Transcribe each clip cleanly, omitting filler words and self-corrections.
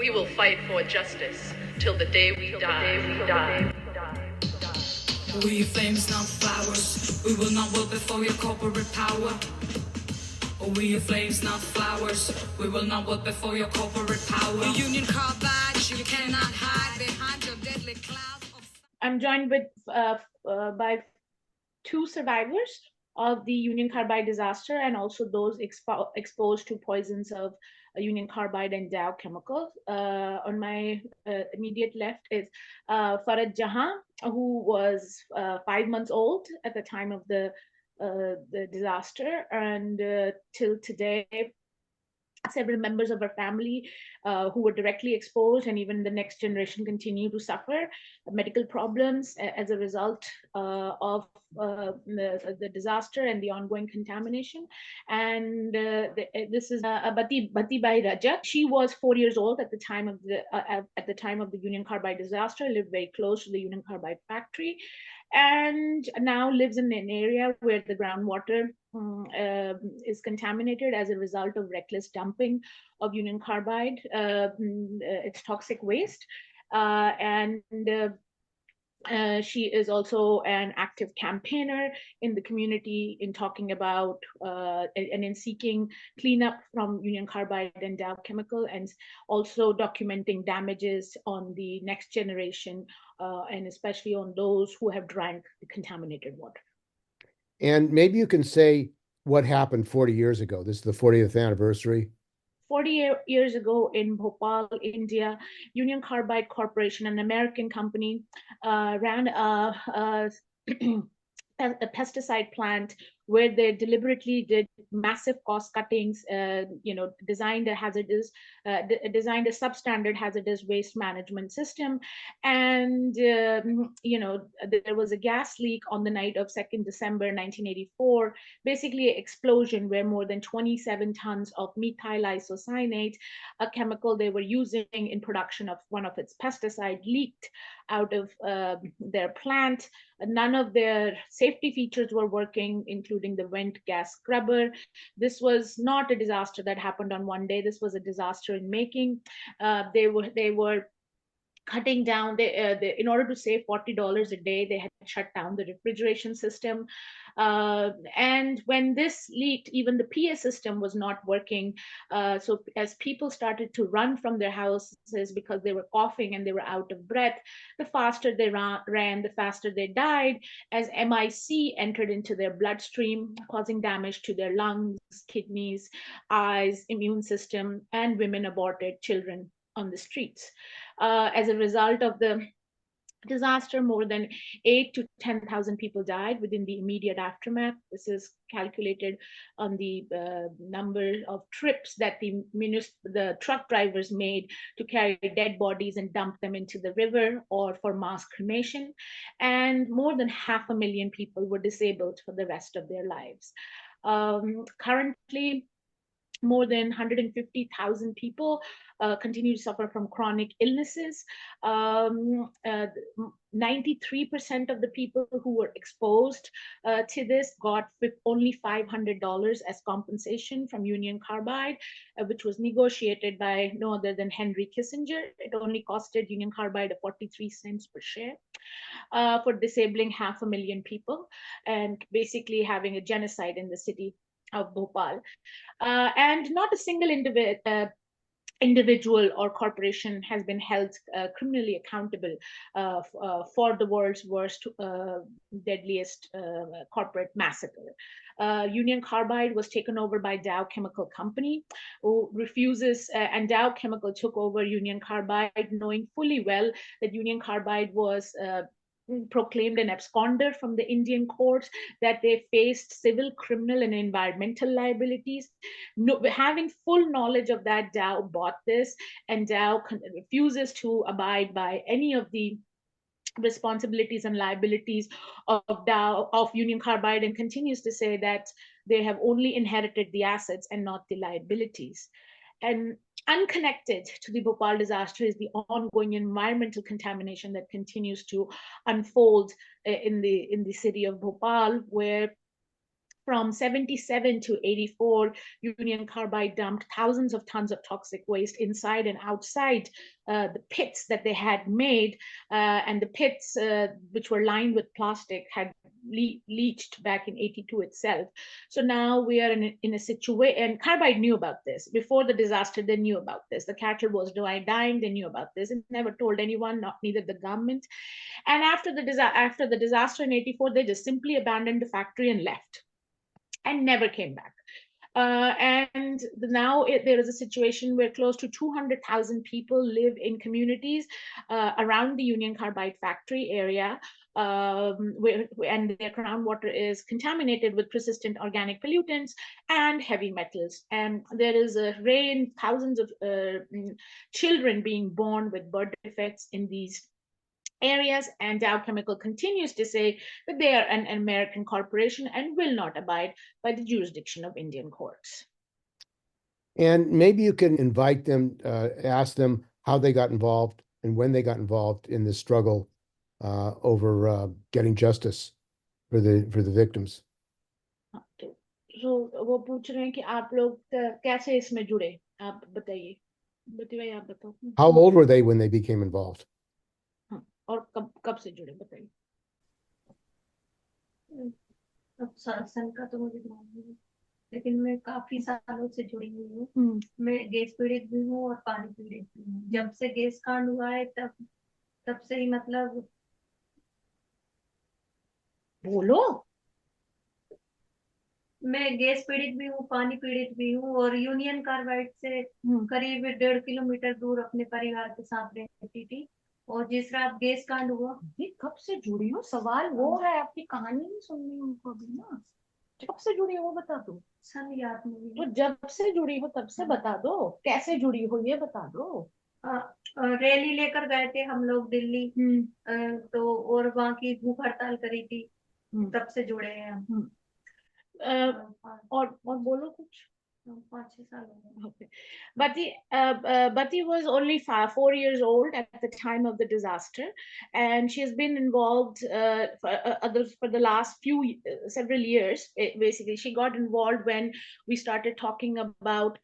We will fight for justice till the day we die. We flames, not flowers. We will not wilt before your corporate power. We are flames, not flowers. We will not wilt before your corporate power. Union Carbide, you cannot hide behind your deadly cloud. I'm joined with by two survivors of the Union Carbide disaster, and also those exposed to poisons of Union Carbide and Dow Chemical. On my immediate left is Farad Jahan, who was 5 months old at the time of the disaster, and till today, several members of our family who were directly exposed, and even the next generation continue to suffer medical problems as a result of the disaster and the ongoing contamination. And this is Bati Bai Rajak. She was 4 years old at the time of the Union Carbide disaster, lived very close to the Union Carbide factory, and now lives in an area where the groundwater is contaminated as a result of reckless dumping of Union Carbide, its toxic waste. She is also an active campaigner in the community in talking about and in seeking cleanup from Union Carbide and Dow Chemical, and also documenting damages on the next generation, and especially on those who have drank the contaminated water. And maybe you can say what happened 40 years ago. This is the 40th anniversary. 40 years ago in Bhopal, India, Union Carbide Corporation, an American company, ran a pesticide plant where they deliberately did massive cost cuttings, designed a substandard hazardous waste management system. And, there was a gas leak on the night of 2nd December, 1984, basically an explosion where more than 27 tons of methyl isocyanate, a chemical they were using in production of one of its pesticides, leaked out of their plant. None of their safety features were working, including the vent gas scrubber. This was not a disaster that happened on one day. This was a disaster in making. They were cutting down, in order to save $40 a day, they had shut down the refrigeration system. And when this leaked, even the PA system was not working. So as people started to run from their houses because they were coughing and they were out of breath, the faster they ran, the faster they died, as MIC entered into their bloodstream, causing damage to their lungs, kidneys, eyes, immune system, and women aborted children on the streets. As a result of the disaster, more than 8,000 to 10,000 people died within the immediate aftermath. This is calculated on the number of trips that the truck drivers made to carry dead bodies and dump them into the river or for mass cremation. And more than 500,000 people were disabled for the rest of their lives. Currently, more than 150,000 people continue to suffer from chronic illnesses. 93% of the people who were exposed to this got only $500 as compensation from Union Carbide, which was negotiated by no other than Henry Kissinger. It only costed Union Carbide 43 cents per share for disabling 500,000 people and basically having a genocide in the city of Bhopal. And not a single individual or corporation has been held criminally accountable for the world's worst, deadliest corporate massacre. Union Carbide was taken over by Dow Chemical Company, who refuses, and Dow Chemical took over Union Carbide, knowing fully well that Union Carbide was proclaimed an absconder from the Indian courts, that they faced civil, criminal, and environmental liabilities. Having full knowledge of that, Dow bought this, and Dow refuses to abide by any of the responsibilities and liabilities of Union Carbide, and continues to say that they have only inherited the assets and not the liabilities. And unconnected to the Bhopal disaster is the ongoing environmental contamination that continues to unfold in the city of Bhopal, where From 77 to 84, Union Carbide dumped thousands of tons of toxic waste inside and outside the pits that they had made, and the pits, which were lined with plastic, had leached back in 82 itself. So now we are in a situation, and Carbide knew about this. Before the disaster, they knew about this. The cattle was dying, they knew about this, and never told anyone, not neither the government. And after the disaster in 84, they just simply abandoned the factory and left and never came back. And now there is a situation where close to 200,000 people live in communities around the Union Carbide factory area, and their groundwater is contaminated with persistent organic pollutants and heavy metals. And there is a rain, thousands of children being born with birth defects in these areas, and Dow Chemical continues to say that they are an American corporation and will not abide by the jurisdiction of Indian courts. And maybe you can invite them, ask them how they got involved and when they got involved in this struggle over getting justice for the victims. So वो पूछ रहे हैं कि आप लोग कैसे इसमें जुड़े, आप बताइए, आप बताओ. How old were they when they became involved? और कब से जुड़े बताइए. अब सन का तो मुझे मालूम नहीं, लेकिन मैं काफी सालों से जुड़ी हुई हूँ. मैं गैस पीड़ित भी हूँ और पानी पीड़ित भी हूँ. जब से गैस कांड हुआ है तब से ही मतलब. बोलो. मैं गैस पीड़ित भी हूँ, पानी पीड़ित भी हूँ, और यूनियन कार्बाइड से करीब 1.5 किलोमीटर दूर अपने परिवार के साथ रहती थी. और जिस रात गैस कांड हुआ, ये कब से जुड़ी हो, सवाल वो है, आपकी कहानी नहीं सुननी उनको अभी ना. कब से जुड़ी हो वो बता दो. सन याद नहीं. तो जब से जुड़ी हो तब से बता दो, कैसे जुड़ी हो ये बता दो. रैली लेकर गए थे हम लोग दिल्ली, तो और वहाँ की भूख हड़ताल करी थी, तब से जुड़े हैं हम. और बोलो कुछ. 5-6 साल हो गए. Okay. Bati was only 4 years old at the time of the disaster, and she has been involved for the last several years. Basically, she got involved when we started talking about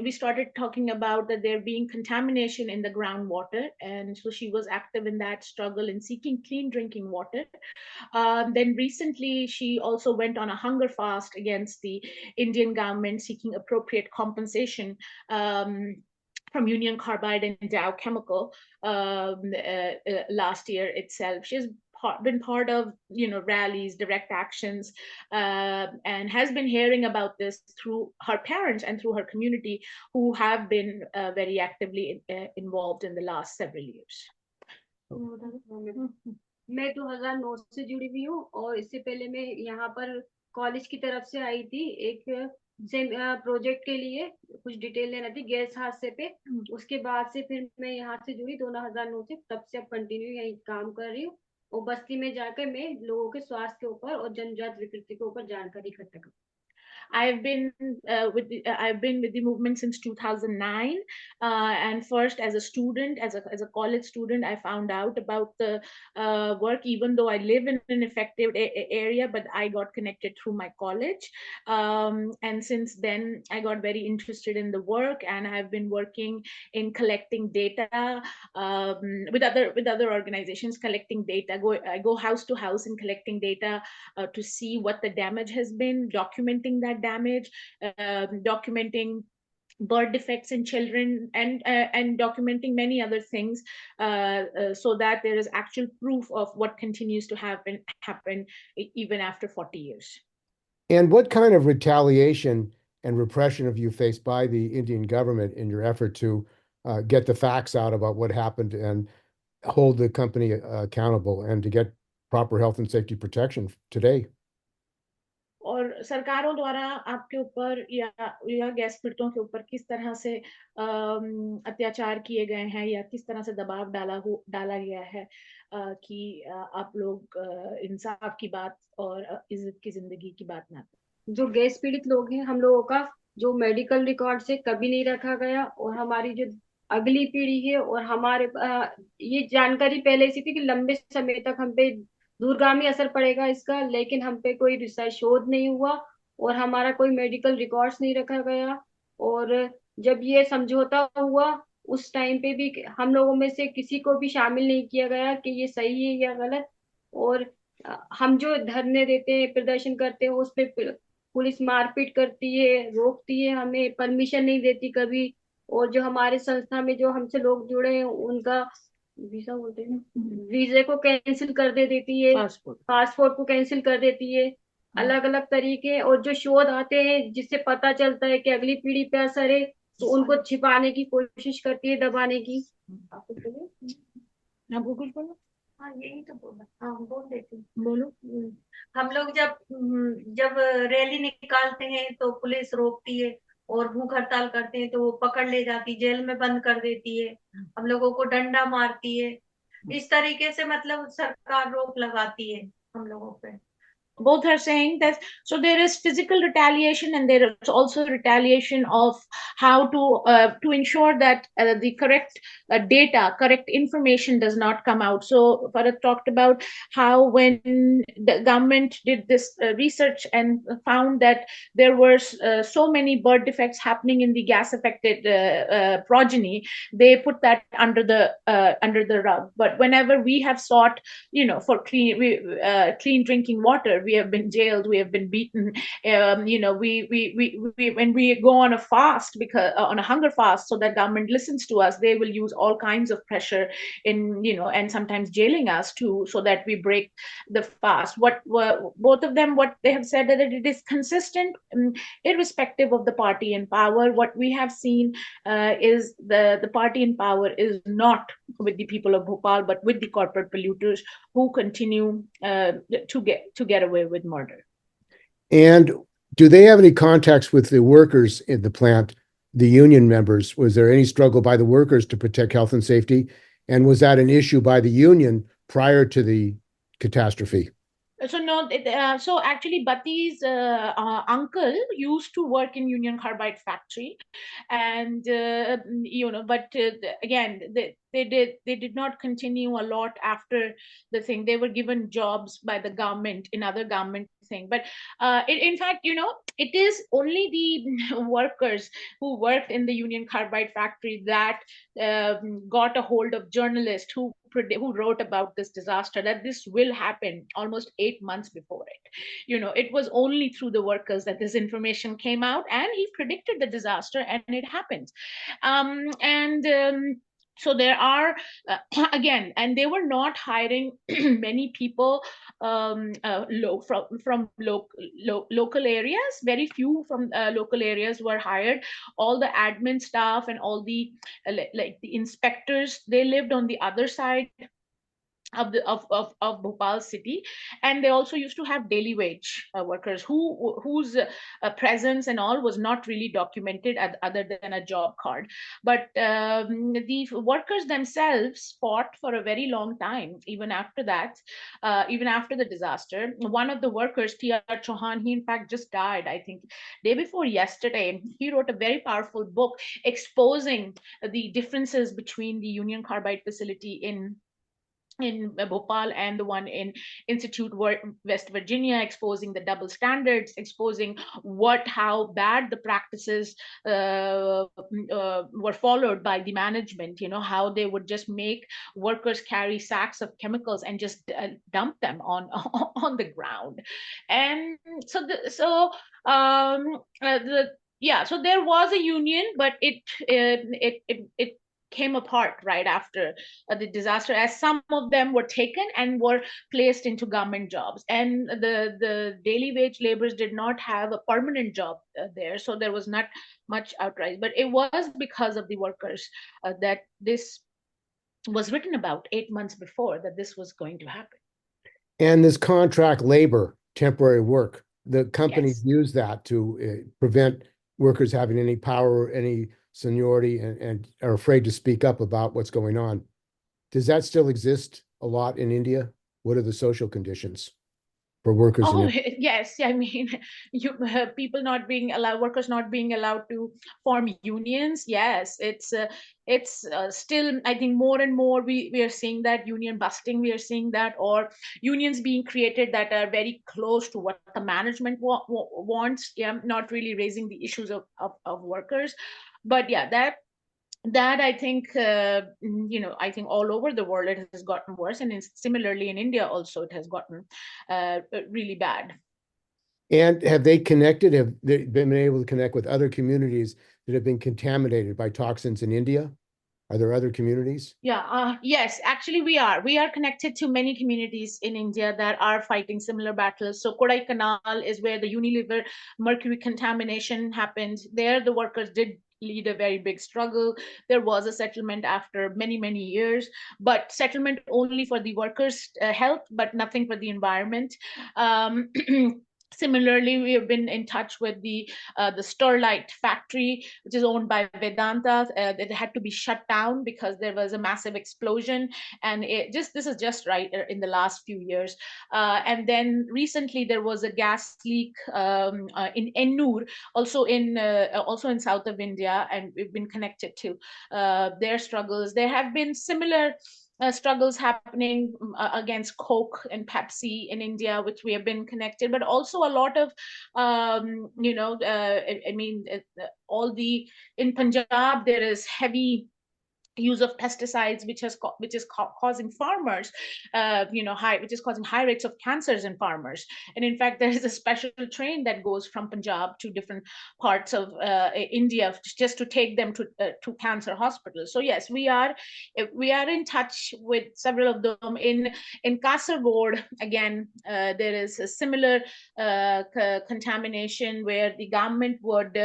we started talking about that there being contamination in the groundwater, and so she was active in that struggle in seeking clean drinking water. Then recently, she also went on a hunger fast against the Indian government, seeking appropriate compensation from Union Carbide and Dow Chemical last year itself. She's been part of rallies, direct actions, and has been hearing about this through her parents and through her community, who have been very actively involved in the last several years. मैं 2009 से जुड़ी हुई हूँ, और इससे पहले मैं यहाँ पर कॉलेज की तरफ से आई थी एक प्रोजेक्ट के लिए, कुछ डिटेल लेना थी गैस हादसे पे. उसके बाद से फिर मैं यहाँ से जुड़ी 2009 से, तब से अब कंटिन्यू यही काम कर रही हूँ, और बस्ती में जाकर मैं लोगों के स्वास्थ्य के ऊपर और जनजात विकृति के ऊपर जानकारी इकट्ठा करती हूँ. I've been with the movement since 2009, and first as a student, as a college student, I found out about the work, even though I live in an affected area, but I got connected through my college, and since then I got very interested in the work, and I've been working in collecting data with other organizations, collecting data. I go house to house and collecting data to see what the damage has been, documenting that damage, documenting birth defects in children, and documenting many other things, so that there is actual proof of what continues to happen even after 40 years. And what kind of retaliation and repression have you faced by the Indian government in your effort to get the facts out about what happened and hold the company accountable and to get proper health and safety protection today? और सरकारों द्वारा आपके ऊपर या gas पीड़ितों के ऊपर किस तरह से अत्याचार किए गए हैं, या किस तरह से दबाव डाला गया है कि आप लोग इंसाफ की बात और इज्जत की जिंदगी की बात ना करें. जो गैस पीड़ित लोग हैं, हम लोगों का जो मेडिकल रिकॉर्ड से कभी नहीं रखा गया, और हमारी जो अगली पीढ़ी है, और हमारे ये जानकारी पहले से थी कि लंबे समय तक हम पे दूरगामी असर पड़ेगा इसका, लेकिन हम पे कोई रिसर्च शोध नहीं हुआ और हमारा कोई मेडिकल रिकॉर्ड्स नहीं रखा गया। और जब ये समझौता हुआ उस टाइम पे भी हम लोगों में से किसी को भी शामिल नहीं किया गया कि ये सही है या गलत। और हम जो धरने देते हैं, प्रदर्शन करते हैं, उस पे पुलिस मारपीट करती है, रोकती है, हमें परमिशन नहीं देती कभी। और जो हमारे संस्था में जो हमसे लोग जुड़े हैं उनका वीजा बोलते हैं, वीजे को कैंसिल कर देती है, पासपोर्ट को कैंसिल कर देती है। अलग अलग तरीके और जो शोध आते हैं जिससे पता चलता है कि अगली पीढ़ी पे असर है, तो उनको छिपाने की कोशिश करती है, दबाने की। आपको बोलिए। आपको कुछ बोलो? हाँ यही तो बोला, हाँ बोल देती हूँ। बोलो। हम लोग जब रैली निकालते हैं तो पुलिस रोकती है, और भूख हड़ताल करते हैं तो वो पकड़ ले जाती, जेल में बंद कर देती है, हम लोगों को डंडा मारती है। इस तरीके से मतलब सरकार रोक लगाती है हम लोगों पे। Both are saying that, so there is physical retaliation and there is also retaliation of how to ensure that the correct data, correct information does not come out. So Farad talked about how when the government did this research and found that there were so many birth defects happening in the gas affected progeny, they put that under the rug. But whenever we have sought, for clean drinking water, we have been jailed, we have been beaten. We when we go on a fast, because on a hunger fast, so that government listens to us, they will use all kinds of pressure and sometimes jailing us too, so that we break the fast. Both of them, what they have said, that it is consistent, irrespective of the party in power. What we have seen is the party in power is not with the people of Bhopal, but with the corporate polluters who continue to get away with murder. And do they have any contacts with the workers in the plant, the union members? Was there any struggle by the workers to protect health and safety? And was that an issue by the union prior to the catastrophe? So no, so actually Bati's uncle used to work in Union Carbide factory, and but again, they did not continue a lot after the thing. They were given jobs by the government in other government thing. But in fact, it is only the workers who worked in the Union Carbide factory that got a hold of journalists who wrote about this disaster, that this will happen almost 8 months before it. It was only through the workers that this information came out, and he predicted the disaster, and it happened. And so there are again, and they were not hiring many people from local areas. Very few from local areas were hired. All the admin staff and all the like the inspectors, they lived on the other side of Bhopal city, and they also used to have daily wage workers whose presence and all was not really documented other than a job card. But the workers themselves fought for a very long time, even after that, even after the disaster. One of the workers, T.R. Chauhan, he in fact just died, I think, day before yesterday. He wrote a very powerful book exposing the differences between the Union Carbide facility in Bhopal and the one in Institute West Virginia, exposing the double standards, exposing how bad the practices were followed by the management. How they would just make workers carry sacks of chemicals and just dump them on on the ground. And so so there was a union, but it came apart right after the disaster, as some of them were taken and were placed into government jobs, and the daily wage laborers did not have a permanent job there, so there was not much outright. But it was because of the workers that this was written about 8 months before, that this was going to happen. And this contract labor, temporary work, the companies Yes. use that to prevent workers having any power, any seniority, and are afraid to speak up about what's going on. Does that still exist a lot in India? What are the social conditions? for workers in Oh, India? yes. I mean, people not being allowed, workers not being allowed to form unions. Yes, it's still, I think, more and more we are seeing that union busting. We are seeing that, or unions being created that are very close to what the management wants. Yeah, not really raising the issues of workers. But yeah, that I think, I think all over the world it has gotten worse, and similarly in India also it has gotten really bad. And have they connected? Have they been able to connect with other communities that have been contaminated by toxins in India? Are there other communities? Yeah, yes, actually we are connected to many communities in India that are fighting similar battles. So Kodaikanal is where the Unilever mercury contamination happened. There the workers did lead a very big struggle. There was a settlement after many years, but settlement only for the workers' health, but nothing for the environment. um, Similarly, we have been in touch with the Sterlite factory, which is owned by Vedanta. It had to be shut down because there was a massive explosion, and this is just right in the last few years. And then recently there was a gas leak in Ennur, also in south of India, and we've been connected to their struggles. There have been similar struggles happening against Coke and Pepsi in India, which we have been connected, but also a lot of, I mean, all the in Punjab there is heavy use of pesticides, which is causing farmers, which is causing high rates of cancers in farmers. And in fact, there is a special train that goes from Punjab to different parts of India just to take them to cancer hospitals. So yes, we are in touch with several of them. In Kasargod, again, there is a similar contamination where the government would,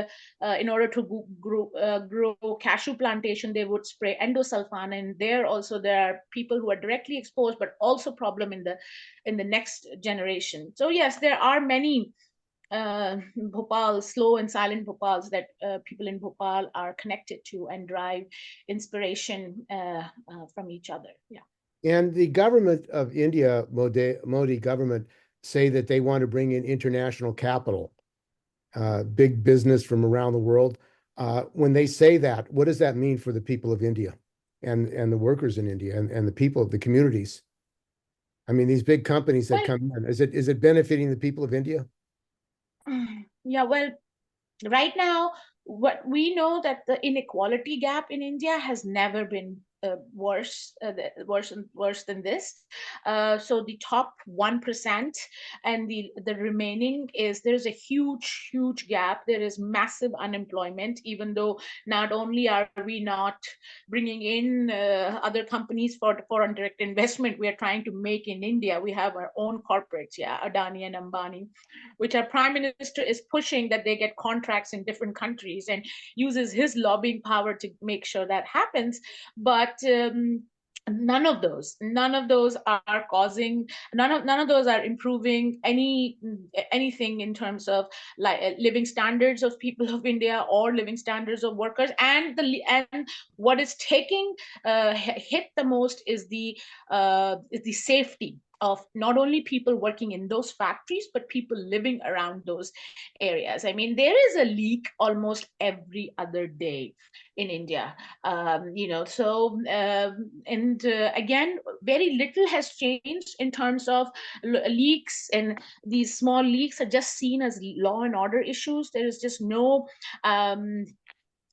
in order to grow cashew plantation, they would spray endosulfan, and there also there are people who are directly exposed, but also problem in the next generation. So yes, there are many Bhopal, slow and silent Bhopals that people in Bhopal are connected to and drive inspiration from each other. Yeah. And the government of India, Modi government, say that they want to bring in international capital, big business from around the world. When they say that, what does that mean for the people of India and the workers in India and the people of the communities? I mean, these big companies that Well, come in, is it benefiting the people of India? yeah, well, right now, what we know that the inequality gap in India has never been worse than this. So the top 1% and the remaining is, there's a huge gap. There is massive unemployment, even though not only are we not bringing in other companies for foreign direct investment, we are trying to make in India. We have our own corporates, yeah, Adani and Ambani, which our prime minister is pushing that they get contracts in different countries and uses his lobbying power to make sure that happens. But none of those are causing, none of those are improving anything in terms of like living standards of people of India or living standards of workers. And what is taking hit the most is the safety of not only people working in those factories, but people living around those areas. I mean, there is a leak almost every other day in India. And again, very little has changed in terms of leaks, and these small leaks are just seen as law and order issues. There is just no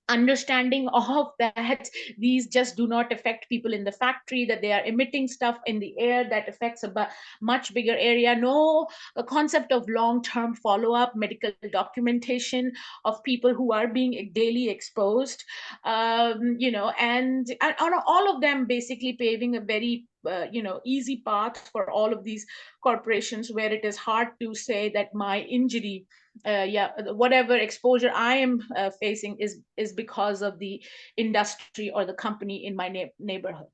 understanding of that these just do not affect people in the factory, that they are emitting stuff in the air that affects a much bigger area. No concept of long-term follow-up medical documentation of people who are being daily exposed. And all of them basically paving a very easy path for all of these corporations, where it is hard to say that my injury, whatever exposure I am facing is because of the industry or the company in my neighborhood.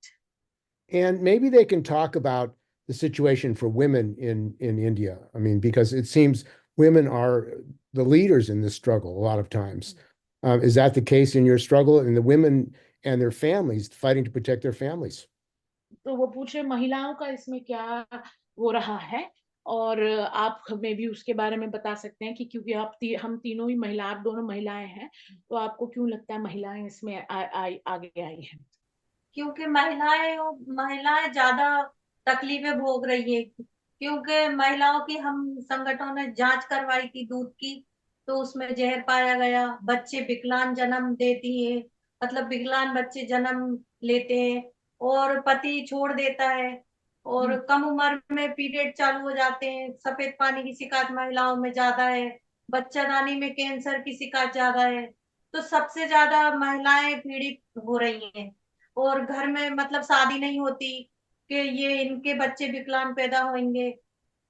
And maybe they can talk about the situation for women in India. I mean, because it seems women are the leaders in this struggle a lot of times. Is that the case in your struggle, and the women and their families fighting to protect their families? तो वो पूछे महिलाओं का इसमें क्या हो रहा है. और आप हमें भी उसके बारे में बता सकते हैं कि क्योंकि हम तीनों ही आप दोनों महिलाएं हैं, तो आपको क्यों लगता है महिलाएं इसमें आगे आई हैं? क्योंकि महिलाएं ज्यादा तकलीफें भोग रही है, क्योंकि महिलाओं की हम संगठनों ने जांच करवाई थी दूध की, तो उसमें जहर पाया गया। बच्चे विकलांग जन्म देती है, मतलब विकलांग बच्चे जन्म लेते हैं, और पति छोड़ देता है, और कम उम्र में पीरियड चालू हो जाते हैं। सफेद पानी की शिकायत महिलाओं में ज्यादा है, बच्चादानी में कैंसर की शिकायत ज्यादा है। तो सबसे ज्यादा महिलाएं पीड़ित हो रही हैं, और घर में मतलब शादी नहीं होती कि ये इनके बच्चे विकलांग पैदा होंगे।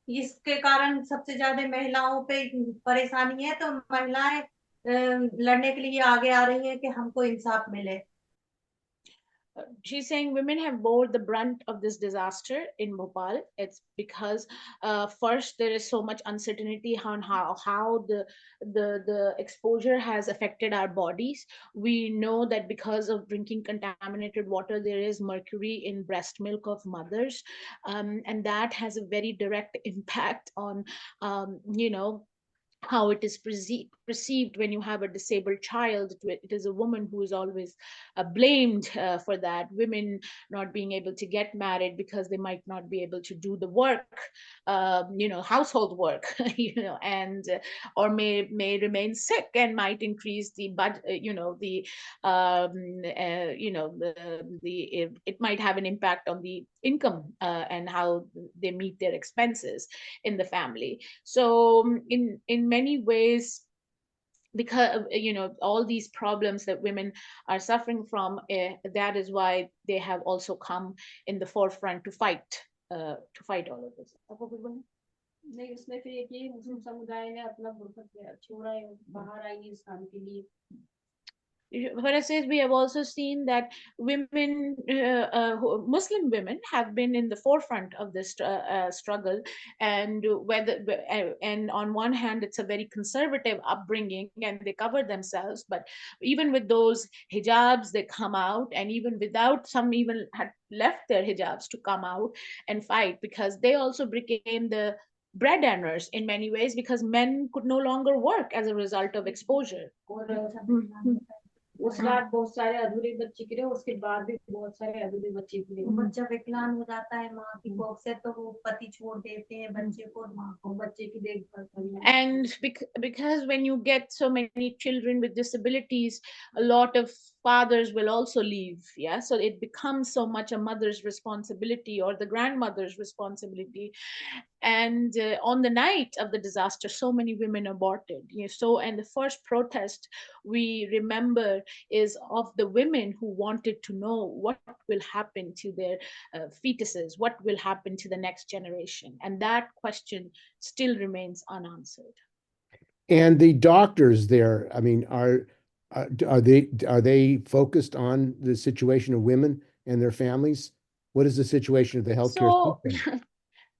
इसके कारण सबसे ज्यादा महिलाओं पे परेशानी है, तो महिलाएं लड़ने के लिए आगे आ रही हैं कि हमको इंसाफ मिले। She's saying women have bore the brunt of this disaster in Bhopal. It's because first there is so much uncertainty on how the exposure has affected our bodies. We know that because of drinking contaminated water, there is mercury in breast milk of mothers, and that has a very direct impact on how it is perceived when you have a disabled child. It is a woman who is always blamed for that. Women not being able to get married because they might not be able to do the work, household work, and or may remain sick and might increase the budget, it might have an impact on the income and how they meet their expenses in the family. So in many ways, because all these problems that women are suffering from, that is why they have also come in the forefront to fight all of this. नहीं, उसमें फिर एक ये मुस्लिम समुदाय ने अपना बुरखा छोड़ा है, बाहर आई है इस काम के लिए। What I says, we have also seen that women, Muslim women, have been in the forefront of this struggle, and and on one hand, it's a very conservative upbringing, and they cover themselves. But even with those hijabs, they come out, and even without, some even had left their hijabs to come out and fight, because they also became the bread earners in many ways, because men could no longer work as a result of exposure. उस रात बहुत सारे अधूरे बच्चे गिरे, उसके बाद भी बहुत सारे अधूरे बच्चे गिरे। बच्चा विकलांग हो जाता है माँ की कोख से, तो वो पति छोड़ देते हैं बच्चे को, माँ को बच्चे की देखभाल करना। And because when you get so many children with disabilities, a lot of fathers will also leave. Yeah, so it becomes so much a mother's responsibility or the grandmother's responsibility. And on the night of the disaster, so many women aborted. And the first protest we remember is of the women who wanted to know what will happen to their fetuses, what will happen to the next generation, and that question still remains unanswered. And the doctors there, I mean, are they focused on the situation of women and their families? What is the situation of the healthcare system?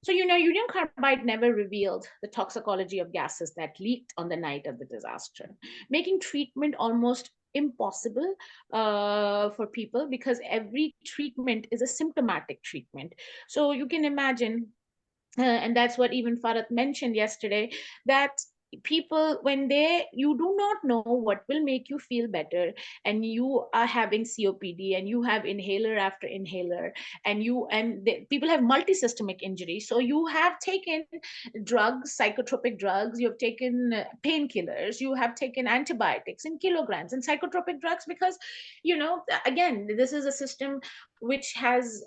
So, Union Carbide never revealed the toxicology of gases that leaked on the night of the disaster, making treatment almost impossible for people, because every treatment is a symptomatic treatment. So you can imagine, and that's what even Farhat mentioned yesterday, that people, when you do not know what will make you feel better, and you are having COPD, and you have inhaler after inhaler, and people have multi-systemic injury, so you have taken drugs, psychotropic drugs, you have taken painkillers, you have taken antibiotics in kilograms, and psychotropic drugs, because again, this is a system which has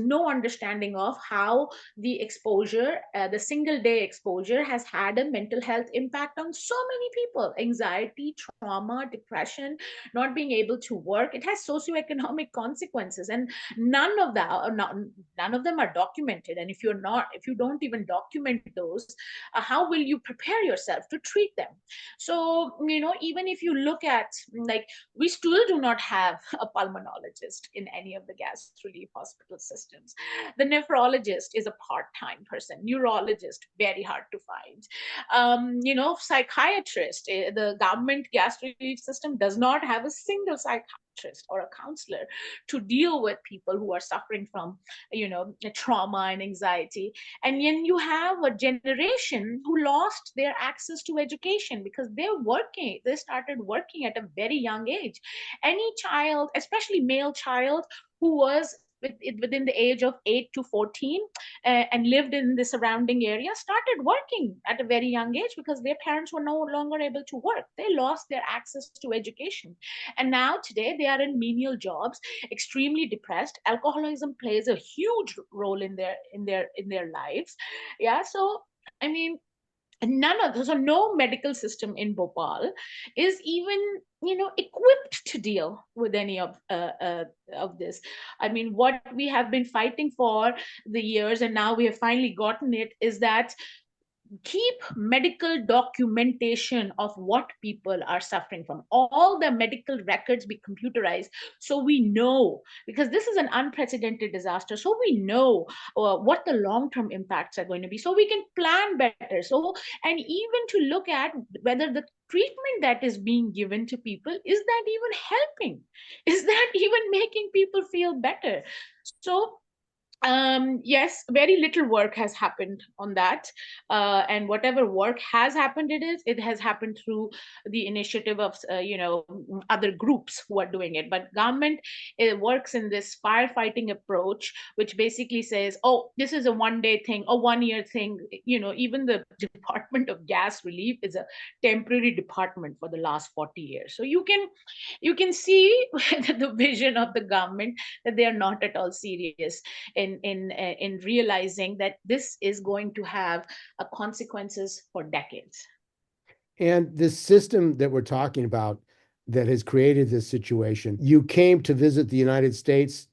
no understanding of how the exposure, the single day exposure, has had a mental health impact on so many people. Anxiety, trauma, depression, not being able to work. It has socioeconomic consequences, and none of them are documented. And if you don't even document those, how will you prepare yourself to treat them? So, even if you look at, like, we still do not have a pulmonologist in any of the gas relief hospital systems. The nephrologist is a part-time person. Neurologist, very hard to find. psychiatrist. The government gas relief system does not have a single psychiatrist or a counselor to deal with people who are suffering from, trauma and anxiety. And then you have a generation who lost their access to education because they started working at a very young age. Any child, especially male child, who was within the age of 8 to 14 and lived in the surrounding area, started working at a very young age because their parents were no longer able to work. They lost their access to education. And now today they are in menial jobs, extremely depressed. Alcoholism plays a huge role in their lives. Yeah. So I mean, so no medical system in Bhopal is even equipped to deal with any of this. I mean, what we have been fighting for the years, and now we have finally gotten it, is that keep medical documentation of what people are suffering from. All the medical records be computerized, so we know, because this is an unprecedented disaster, so we know what the long-term impacts are going to be, so we can plan better. So, and even to look at whether the treatment that is being given to people, is that even helping? Is that even making people feel better? So yes, very little work has happened on that, and whatever work has happened, it has happened through the initiative of other groups who are doing it. But government, it works in this firefighting approach, which basically says, oh, this is a 1 day thing, a 1 year thing. Even the Department of Gas Relief is a temporary department for the last 40 years. So you can see the vision of the government, that they are not at all serious in realizing that this is going to have consequences for decades. And this system that we're talking about that has created this situation, you came to visit the United States,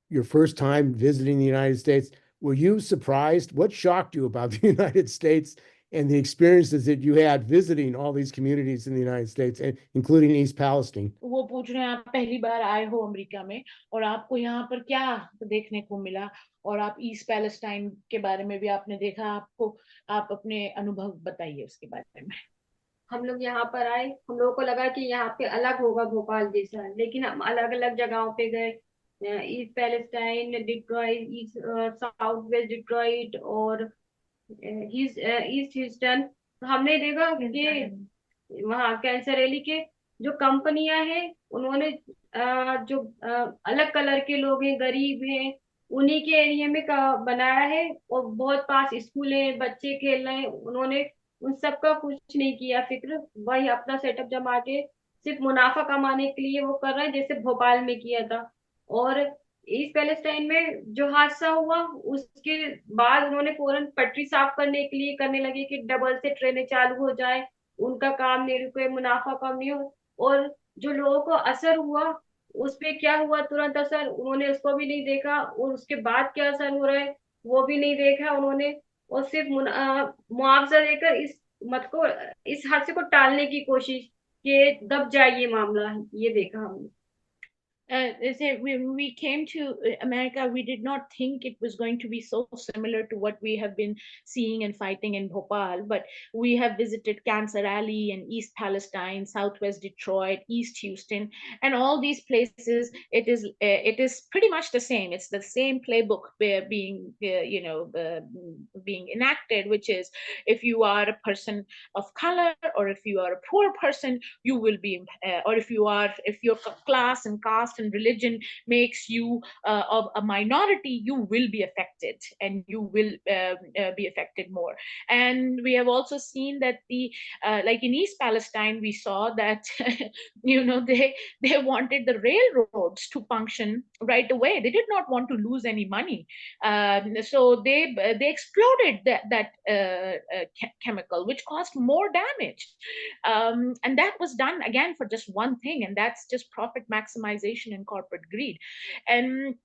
your first time visiting the United States. Were you surprised? What shocked you about the United States and the experiences that you had visiting all these communities in the United States, including East Palestine? वो पूछ रहे हैं, आप पहली बार आए हो America में और आपको यहाँ पर क्या देखने को मिला, और आप ईस्ट पैलेस्टाइन के बारे में भी आपने देखा, आप अपने अनुभव बताइए उसके बारे में। हम लोग यहाँ पर आए, हम लोगों को लगा कि यहाँ पे अलग होगा भोपाल जैसा, लेकिन हम अलग अलग जगहों पे गए, east Palestine, Detroit, east south west Detroit और ईस्ट ह्यूस्टन। तो हमने देखा कि वहाँ कैंसर रैली के जो कंपनियां हैं, उन्होंने जो अलग कलर के लोग हैं, गरीब हैं, उन्हीं के एरिया में बनाया है, और बहुत पास स्कूल है, बच्चे खेल रहे हैं, उन्होंने उन सबका कुछ नहीं किया फिक्र। वही अपना सेटअप जमा के सिर्फ मुनाफा कमाने के लिए वो कर रहे हैं, जैसे भोपाल में किया था। और ईस्ट पैलेस्टाइन में जो हादसा हुआ, उसके बाद उन्होंने फौरन पटरी साफ करने के लिए करने लगे कि डबल से ट्रेनें चालू हो जाए, उनका काम नहीं रुके, मुनाफा कम नहीं हो। और जो लोगों को असर हुआ, उस पे क्या हुआ तुरंत असर, उन्होंने उसको भी नहीं देखा, और उसके बाद क्या असर हो रहा है वो भी नहीं देखा उन्होंने। और सिर्फ मुआवजा देकर इस हादसे को टालने की कोशिश कि दब जाए ये मामला, ये देखा हमने। When we came to America, we did not think it was going to be so similar to what we have been seeing and fighting in Bhopal. But we have visited Cancer Alley and East Palestine, Southwest Detroit, East Houston, and all these places. It is pretty much the same. It's the same playbook being being enacted, which is, if you are a person of color, or if you are a poor person, you will be, or if your class and caste and religion makes you of a minority, you will be affected, and you will be affected more. And we have also seen that like in East Palestine, we saw that they wanted the railroads to function right away. They did not want to lose any money, so they exploded that chemical, which caused more damage, and that was done again for just one thing, and that's just profit maximization and corporate greed. And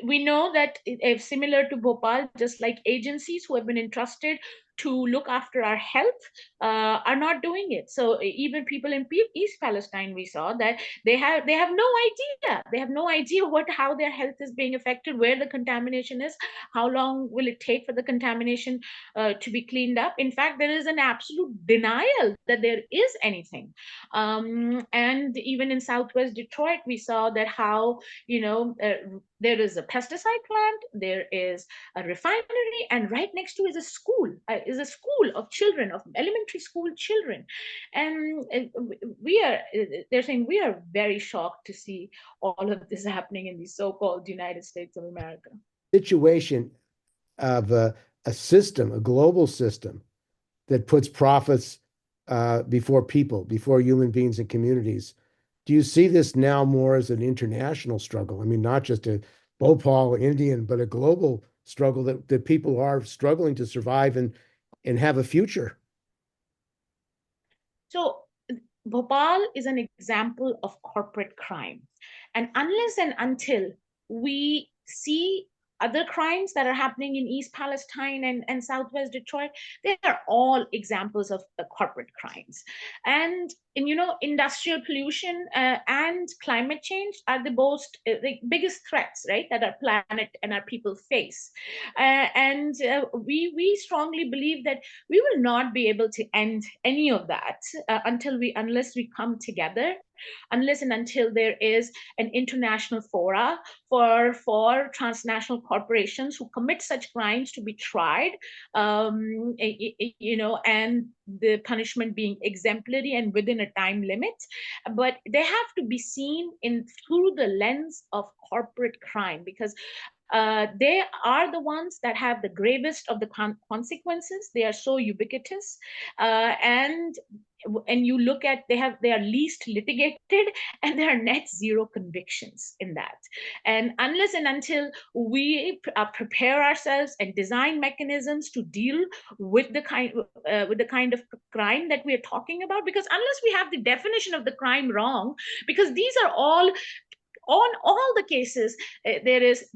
we know that, similar to Bhopal, just like agencies who have been entrusted to look after our health are not doing it. So even people in East Palestine, we saw that they have no idea. They have no idea how their health is being affected, where the contamination is, how long will it take for the contamination to be cleaned up. In fact, there is an absolute denial that there is anything. And even in Southwest Detroit, we saw that how, there is a pesticide plant, there is a refinery, and right next to is a school of children, of elementary school children. And they're saying we are very shocked to see all of this happening in the so-called United States of America. Situation of a system, a global system that puts profits before people, before human beings and communities. Do you see this now more as an international struggle? I mean, not just a Bhopal Indian, but a global struggle that people are struggling to survive and have a future? So Bhopal is an example of corporate crime. And unless and until we see other crimes that are happening in East Palestine and Southwest Detroit, they are all examples of corporate crimes. And industrial pollution and climate change are the biggest threats, right, that our planet and our people face. And we strongly believe that we will not be able to end any of that unless we come together, unless and until there is an international fora for transnational corporations who commit such crimes to be tried, and the punishment being exemplary and within a time limit. But they have to be seen through the lens of corporate crime, because they are the ones that have the gravest of the consequences. They are so ubiquitous, and you look at they are least litigated, and there are net zero convictions in that. And unless and until we prepare ourselves and design mechanisms to deal with the kind of crime that we are talking about, because unless we have the definition of the crime wrong, because these are all on all the cases, there is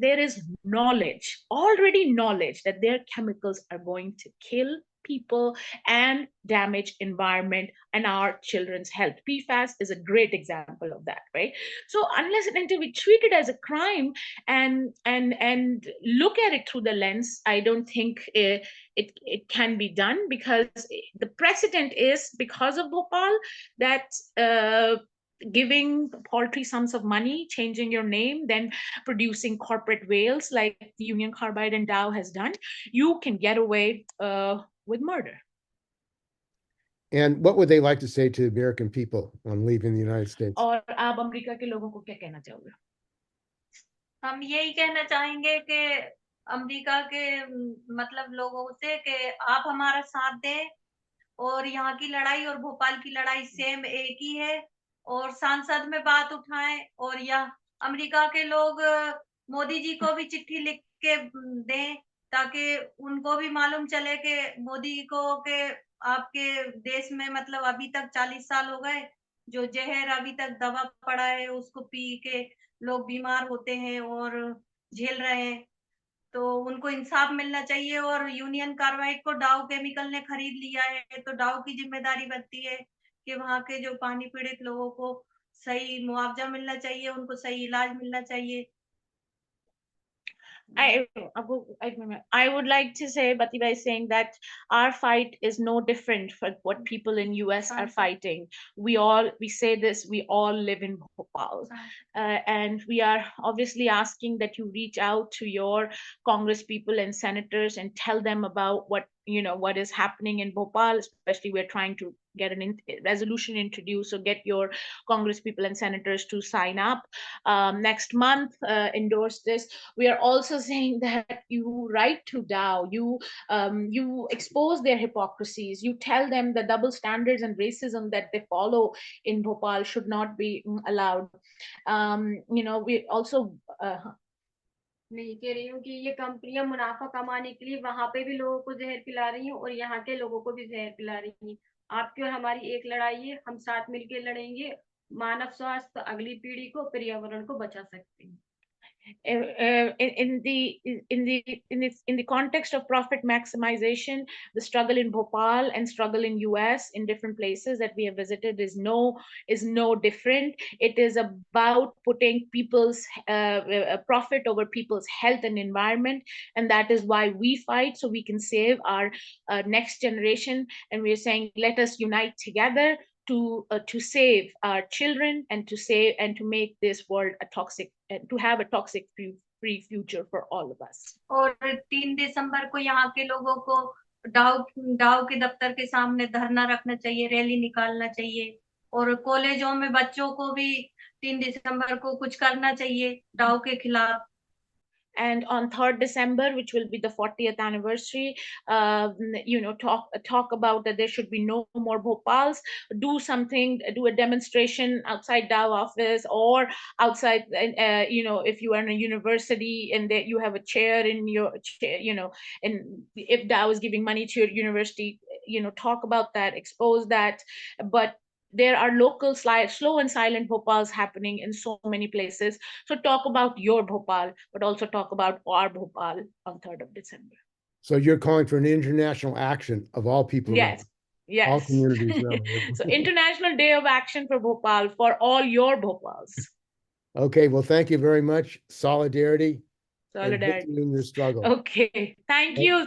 already knowledge that their chemicals are going to kill people and damage environment and our children's health. PFAS is a great example of that, right? So unless and until we treat it as a crime and look at it through the lens, I don't think it can be done, because the precedent is, because of Bhopal, that giving paltry sums of money, changing your name, then producing corporate whales like Union Carbide and Dow has done, you can get away with murder. And what would they like to say to the American people on leaving the United States? और आप America के लोगों को क्या कहना चाहोगे? हम यही कहना चाहेंगे कि अमेरिका के मतलब लोगों से कि आप हमारा साथ दें, और यहाँ की लड़ाई और भोपाल की लड़ाई सेम एक ही है, और सांसद में बात उठाएं, और यह अमेरिका के लोग मोदी जी को भी चिट्ठी लिख के दें, ताकि उनको भी मालूम चले कि मोदी को कि आपके देश में मतलब अभी तक 40 साल हो गए, जो जहर अभी तक दवा पड़ा है उसको पी के लोग बीमार होते हैं और झेल रहे हैं, तो उनको इंसाफ मिलना चाहिए। और यूनियन कार्बाइड को डाउ केमिकल ने खरीद लिया है, तो डाउ की जिम्मेदारी बनती है कि वहां के जो पानी पीड़ित लोगों को सही मुआवजा मिलना चाहिए, उनको सही इलाज मिलना चाहिए। I would like to say, Bati by saying that our fight is no different from what people in US are fighting. We say this, we all live in Bhopal. And we are obviously asking that you reach out to your Congress people and senators and tell them about what is happening in Bhopal. Especially, we're trying to get a resolution introduced, so get your Congress people and senators to sign up next month, endorse this. We are also saying that you write to Dow, you expose their hypocrisies, you tell them the double standards and racism that they follow in Bhopal should not be allowed. We also मैं ये कह रही हूँ कि ये कंपनियां मुनाफा कमाने के लिए वहां पे भी लोगों को जहर पिला रही हैं और यहाँ के लोगों को भी जहर पिला रही हैं। आपकी और हमारी एक लड़ाई है, हम साथ मिलकर लड़ेंगे, मानव स्वास्थ्य, अगली पीढ़ी को, पर्यावरण को बचा सकते हैं। In the context of profit maximization, the struggle in Bhopal and struggle in US in different places that we have visited is no different. It is about putting people's profit over people's health and environment, and that is why we fight, so we can save our next generation. And we're saying, let us unite together to save our children and to make this world to have a toxic free future for all of us. और 3 दिसंबर को यहाँ के लोगों को डाउ के दफ्तर के सामने धरना रखना चाहिए, रैली निकालना चाहिए, और कॉलेजों में बच्चों को भी 3 दिसंबर को कुछ करना चाहिए डाउ के खिलाफ। And on 3rd December, which will be the 40th anniversary, talk about that there should be no more Bhopals. Do something, do a demonstration outside Dow office or outside, if you are in a university and that you have a chair in your chair, and if Dow is giving money to your university, talk about that, expose that. But there are local slow and silent Bhopals happening in so many places. So talk about your Bhopal, but also talk about our Bhopal on 3rd of December. So you're calling for an international action of all people around, Yes. all communities around. So International Day of Action for Bhopal, for all your Bhopals. Okay, well, thank you very much. Solidarity. Solidarity. And in your struggle. Okay. Thank you.